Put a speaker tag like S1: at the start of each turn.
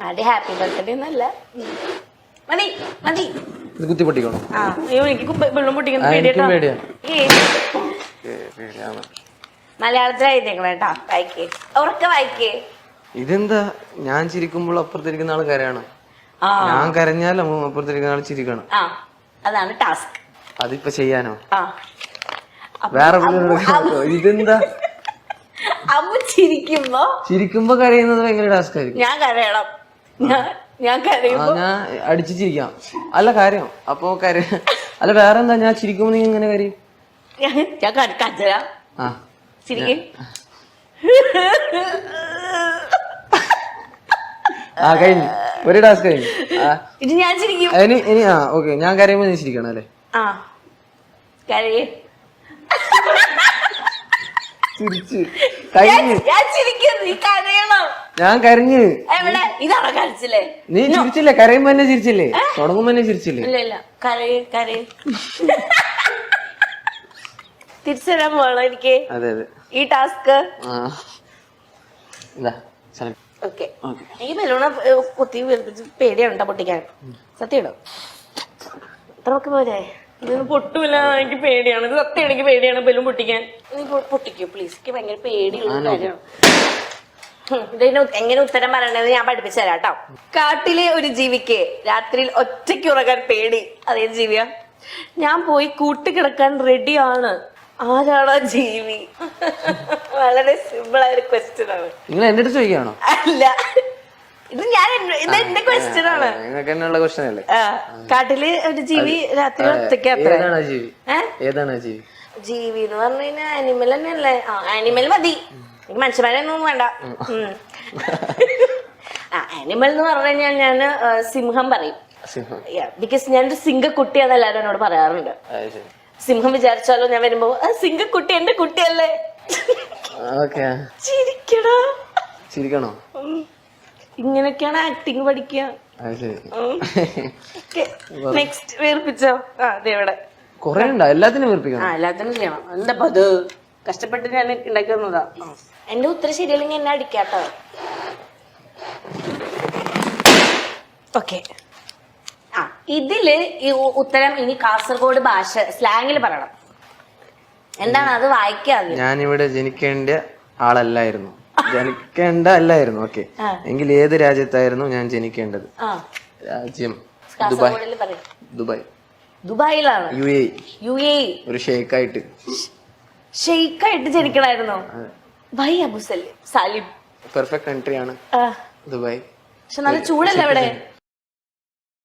S1: ആരുടെ happy birthday എന്നല്ല. മതി മതി.
S2: ഇത് കുത്തി പൊട്ടിക്കണോ?
S1: ആ അയ്യോ എനിക്ക് വെള്ളം പൊട്ടിക്കുന്ന
S2: പേടിയാണ്.
S1: മലയാളത്തിലായിട്ടേക്കണേട്ടാ. വായിക്കേ, ഉറക്കെ വായിക്കേ.
S2: ഇതെന്താ ഞാൻ ചിരിക്കുമ്പോൾ അപ്പുറത്തിരിക്കുന്ന ആള് കരയാണ്, ഞാൻ കരഞ്ഞാലും അപ്പുറത്തിരിക്കുന്ന ആള് ചിരിക്കണം.
S1: ആ അതാണ് ടാസ്ക്.
S2: അതിപ്പോ ചെയ്യാനോ?
S1: ആ
S2: വേറെ ഇതെന്താ?
S1: അമ്മ ചിരിക്കുമ്പോ
S2: കരയുന്നത് ഭയങ്കര ടാസ്ക് ആയിരിക്കും.
S1: ഞാൻ കരയണം. ഞാൻ കരയുമ്പോ
S2: ഞാൻ അടിച്ചു ചിരിക്കാം. അല്ല കാര്യം അപ്പൊ അല്ല വേറെ എന്താ? ഞാൻ ചിരിക്കുമ്പോ നീ എങ്ങനെ കരയും?
S1: ഞാൻ കരയാ.
S2: ആ
S1: ചിരിക്കേ.
S2: ആ കഴിഞ്ഞു, ഒരു ടാസ്ക് കഴിഞ്ഞു.
S1: ഇത് ഞാൻ ചിരിക്കും.
S2: ഇനി ഓക്കെ, ഞാൻ കരയുമ്പോ നീ ചിരിക്കണം അല്ലേ?
S1: ആ കരയേ.
S2: ചിരിച്ച് കഴിഞ്ഞു.
S1: ഞാൻ ചിരിക്കും, നീ കരയണം.
S2: ഞാൻ കരഞ്ഞ്.
S1: എവിടെ? ഇതാണോ കരച്ചില്ലേ?
S2: നീ ചിരിച്ചില്ലേ? കരയുമ്പോ തന്നെ ചിരിച്ചില്ലേ? തുടങ്ങുമ്പോ തന്നെ ചിരിച്ചില്ലേ?
S1: ഇല്ല ഇല്ല, കരയേ കരയേ. തിരിച്ചു തരാൻ പോകണം എനിക്ക്.
S2: അതെ അതെ,
S1: ഈ ടാസ്ക്. ഓക്കെ, എനിക്ക് ബലൂണ കുത്തി വീർപ്പിച്ച് പേടിയാണ് പൊട്ടിക്കാൻ. സത്യം ഇടും ഇത്രയൊക്കെ പോരെ? ഇതൊന്നും പൊട്ടൂല, എനിക്ക് പേടിയാണ്. ഇത് സത്യം എനിക്ക് പേടിയാണ് ബലൂൺ പൊട്ടിക്കാൻ. നീ പൊട്ടിക്കൂ പ്ലീസ്, എനിക്ക് ഭയങ്കര പേടിയുള്ള കാര്യമാണ്. ഇതിന് എങ്ങനെ ഉത്തരം പറയണത് ഞാൻ പഠിപ്പിച്ചു തരാം കേട്ടോ. കാട്ടിലെ ഒരു ജീവിക്ക് രാത്രിയിൽ ഒറ്റയ്ക്ക് ഉറങ്ങാൻ പേടി. അതേത് ജീവിയാ? ഞാൻ പോയി കൂട്ടിക്കിടക്കാൻ റെഡിയാണ്. ആരാണോ ജീവി? വളരെ സിമ്പിൾ ആയ ഒരു ക്വസ്റ്റ്യൻ ആണ്.
S2: നിങ്ങൾ എന്റെ അടുത്ത് ചോദിക്കാണോ?
S1: അല്ല, ഇത് എന്റെ ക്വസ്റ്റ്യൻ ആണ്.
S2: നിങ്ങൾക്ക് എന്നുള്ള ക്വസ്റ്റ്യൻ അല്ലേ?
S1: കാട്ടില് ഒരു ജീവി രാത്രി ഒറ്റയ്ക്ക്.
S2: ഏതാണ് ജീവി? ഏതാണ് ജീവി?
S1: ജീവി എന്ന് പറഞ്ഞു കഴിഞ്ഞാൽ ആനിമൽ തന്നെയല്ലേ? ആനിമൽ മതി, എനിക്ക് മനുഷ്യന്മാരെ ഒന്നും വേണ്ട. ആനിമൽ എന്ന് പറഞ്ഞു കഴിഞ്ഞാൽ ഞാൻ സിംഹം പറയും. ബിക്കോസ് ഞാനൊരു സിംഹക്കുട്ടിയാന്ന് എല്ലാവരും എന്നോട് പറയാറുണ്ട്. സിംഹം വിചാരിച്ചാലോ ഞാൻ വരുമ്പോ സിംഹക്കുട്ടി എന്റെ കുട്ടിയല്ലേ.
S2: ചിരിക്കണോ?
S1: ഇങ്ങനെയൊക്കെയാണ് ആക്ടിങ് പഠിക്കുക. നെക്സ്റ്റ് വേർപ്പിച്ചോ? അതെവിടെ
S2: കൊറേ ഉണ്ടോ? എല്ലാത്തിനും വേർപ്പിക്കണം.
S1: എല്ലാത്തിനും ചെയ്യണം. എന്താ അത്? കഷ്ടപ്പെട്ട് ഞാൻ ഉണ്ടാക്കി തന്നതാ. എന്റെ ഉത്തരം ശരിയല്ലെങ്കിൽ എന്നെ അടിക്കാട്ടോ. ഓക്കെ, ഇതില് ഈ ഉത്തരം ഇനി കാസർഗോഡ് ഭാഷ സ്ലാങ്ങിൽ പറയണം. എന്താണ് അത്? വായിക്കാതെ.
S2: ഞാനിവിടെ ജനിക്കേണ്ട ആളല്ലായിരുന്നു. അല്ലായിരുന്നു. ഓക്കെ, എങ്കിൽ ഏത് രാജ്യത്തായിരുന്നു ഞാൻ ജനിക്കേണ്ടത്? രാജ്യം ദുബായ്.
S1: ദുബായിലാണ്? UAE.
S2: ഒരു ഷെയ്ക്കായിട്ട്
S1: ജനിക്കണായിരുന്നു. By Abu Salim.
S2: Perfect country ആണ് ദുബായ്.
S1: പക്ഷെ നല്ല ചൂടല്ലേ അവിടെ?